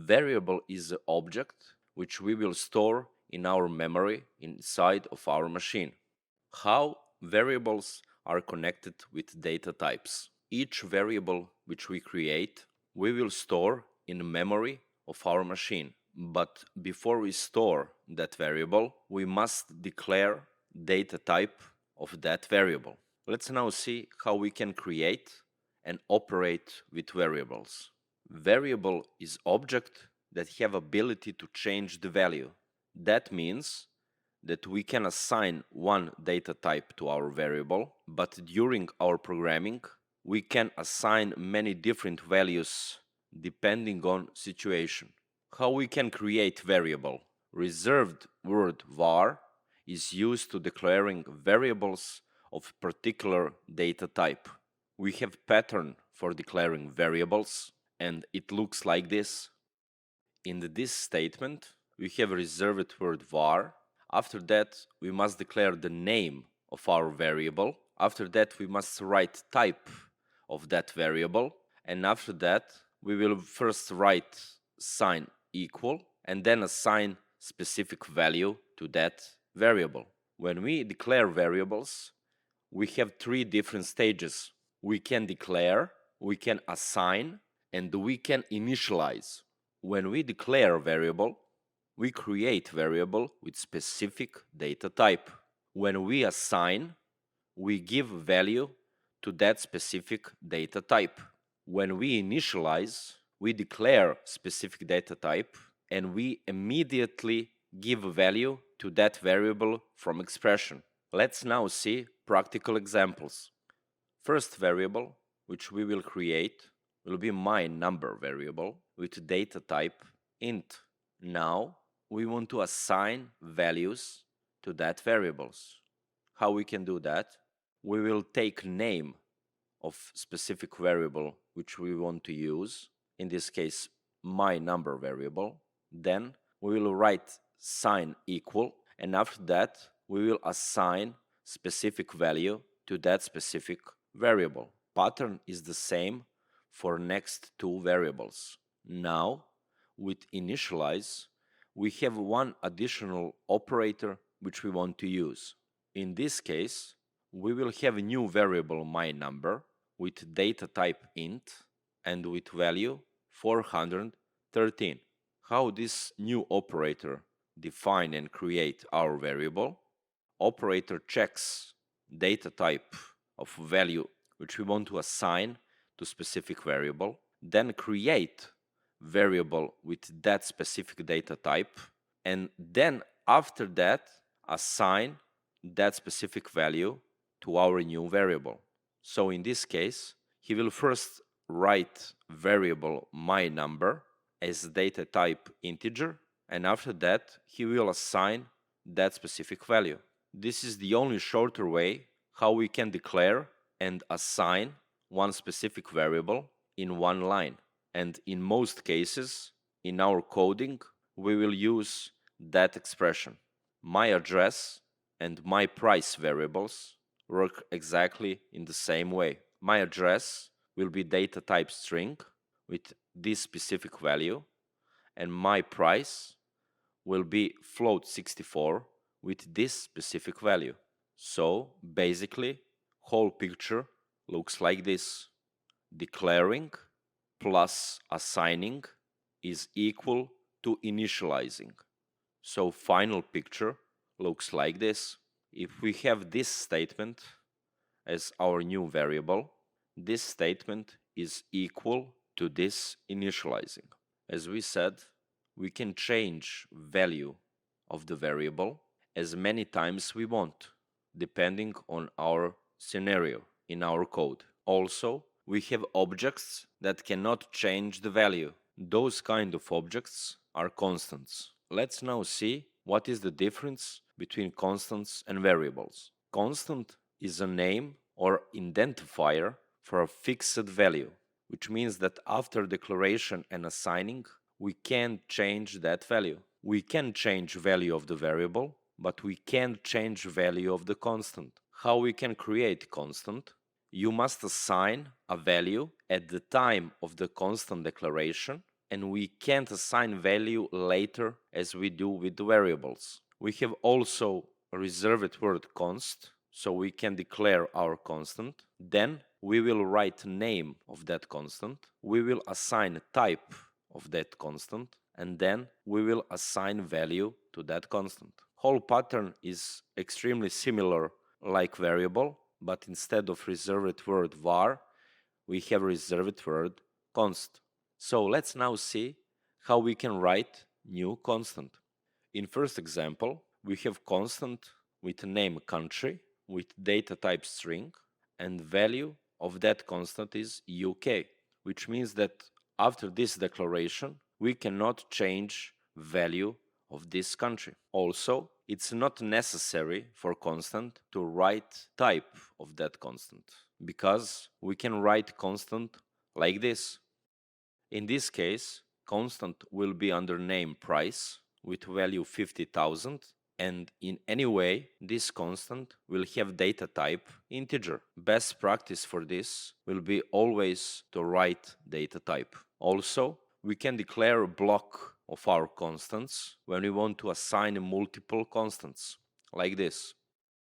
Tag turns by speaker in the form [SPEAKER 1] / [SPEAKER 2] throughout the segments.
[SPEAKER 1] Variable is an object which we will store in our memory inside of our machine. How variables are connected with data types. Each variable which we create, we will store in memory of our machine. But before we store that variable, we must declare data type of that variable. Let's now see how we can create and operate with variables. Variable is object that have ability to change the value. That means that we can assign one data type to our variable, but during our programming, we can assign many different values depending on situation. How we can create variable? Reserved word var is used to declaring variables of particular data type. We have pattern for declaring variables, and it looks like this. In this statement, we have reserved word var. After that, we must declare the name of our variable. After that, we must write type of that variable. And after that, we will first write sign equal and then assign specific value to that variable. When we declare variables, we have three different stages. We can declare, we can assign, and we can initialize. When we declare a variable, we create variable with specific data type. When we assign, we give value to that specific data type. When we initialize, we declare specific data type and we immediately give value to that variable from expression. Let's now see practical examples. First variable which we will create will be my number variable with data type int. Now we want to assign values to that variables. How we can do that? We will take name of specific variable which we want to use, in this case my number variable. Then we will write sign equal, and after that we will assign specific value to that specific variable. Pattern is the same for next two variables. Now with initialize we have one additional operator which we want to use. In this case, we will have a new variable my number with data type int and with value 413. How this new operator define and create our variable? Operator checks data type of value which we want to assign to specific variable, then create variable with that specific data type, and then after that assign that specific value to our new variable. So in this case, he will first write variable my number as data type integer, and after that he will assign that specific value. This is the only shorter way how we can declare and assign one specific variable in one line. And in most cases, in our coding, we will use that expression. My address and my price variables work exactly in the same way. My address will be data type string with this specific value, and my price will be float 64 with this specific value. So basically, whole picture looks like this. Declaring plus assigning is equal to initializing. So final picture looks like this. If we have this statement as our new variable, this statement is equal to this initializing. As we said, we can change value of the variable as many times we want, depending on our scenario in our code. Also, we have objects that cannot change the value. Those kind of objects are constants. Let's now see what is the difference between constants and variables. Constant is a name or identifier for a fixed value, which means that after declaration and assigning, we can't change that value. We can change value of the variable, but we can't change value of the constant. How we can create constant? You must assign a value at the time of the constant declaration and we can't assign value later as we do with the variables. We have also a reserved word const, so we can declare our constant. Then we will write name of that constant. We will assign type of that constant, and then we will assign value to that constant. Whole pattern is extremely similar like variable, but instead of reserved word var, we have reserved word const. So let's now see how we can write new constant. In first example, we have constant with name country, with data type string, and value of that constant is UK, which means that after this declaration, we cannot change value of this country. Also, it's not necessary for constant to write type of that constant, because we can write constant like this. In this case, constant will be under name price with value 50,000, and in any way this constant will have data type integer. Best practice for this will be always to write data type. Also, we can declare a block of our constants when we want to assign multiple constants, like this.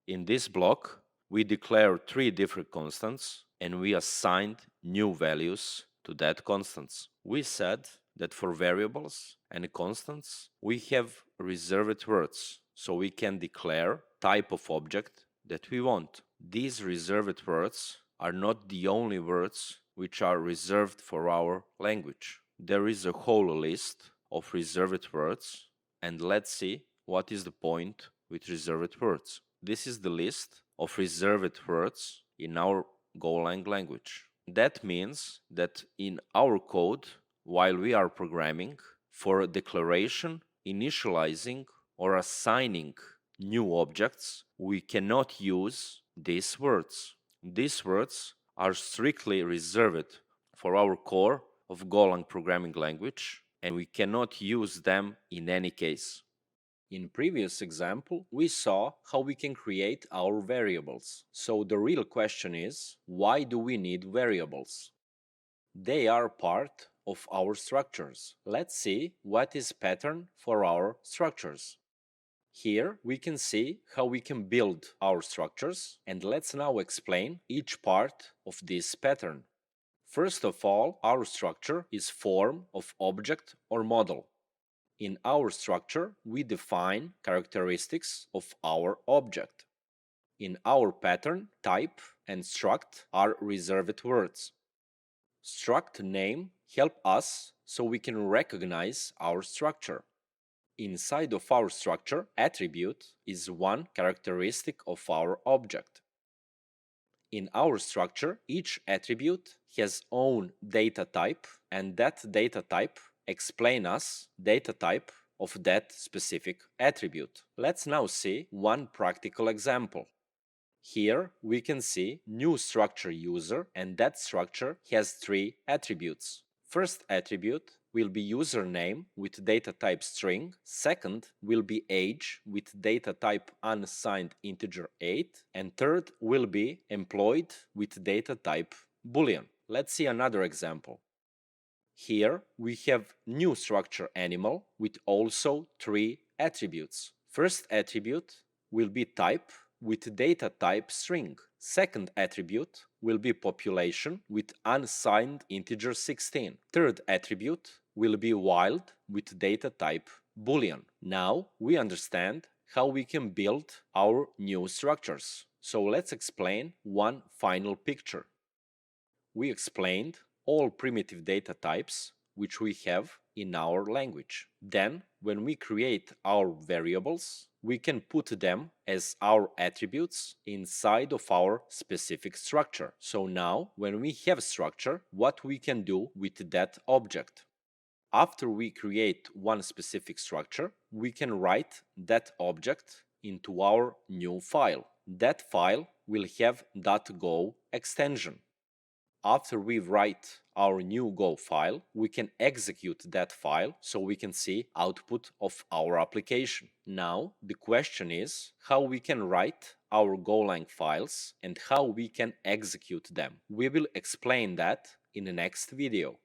[SPEAKER 1] In this block, we declare 3 different constants and we assigned new values to that constants. We said that for variables and constants, we have reserved words, so we can declare type of object that we want. These reserved words are not the only words which are reserved for our language. There is a whole list of reserved words, and let's see what is the point with reserved words. This is the list of reserved words in our Golang language. That means that in our code, while we are programming, for declaration, initializing, or assigning new objects, we cannot use these words. These words are strictly reserved for our core of Golang programming language, and we cannot use them in any case. In previous example, we saw how we can create our variables. So the real question is, why do we need variables? They are part of our structures. Let's see what is pattern for our structures. Here we can see how we can build our structures, and let's now explain each part of this pattern. First of all, our structure is form of object or model. In our structure, we define characteristics of our object. In our pattern, type and struct are reserved words. Struct name help us so we can recognize our structure. Inside of our structure, attribute is one characteristic of our object. In our structure, each attribute has own data type, and that data type explain us data type of that specific attribute. Let's now see one practical example. Here we can see new structure user, and that structure has 3 attributes. First attribute will be username with data type string, second will be age with data type unassigned integer 8, and third will be employed with data type boolean. Let's see another example. Here we have new structure animal with also 3 attributes. First attribute will be type with data type string. Second attribute will be population with unassigned integer 16. Third attribute will be wild with data type boolean. Now we understand how we can build our new structures. So let's explain one final picture. We explained all primitive data types which we have in our language. Then, when we create our variables, we can put them as our attributes inside of our specific structure. So now, when we have structure, what we can do with that object? After we create one specific structure, we can write that object into our new file. That file will have .go extension. After we write our new Go file, we can execute that file so we can see output of our application. Now, the question is how we can write our Golang files and how we can execute them. We will explain that in the next video.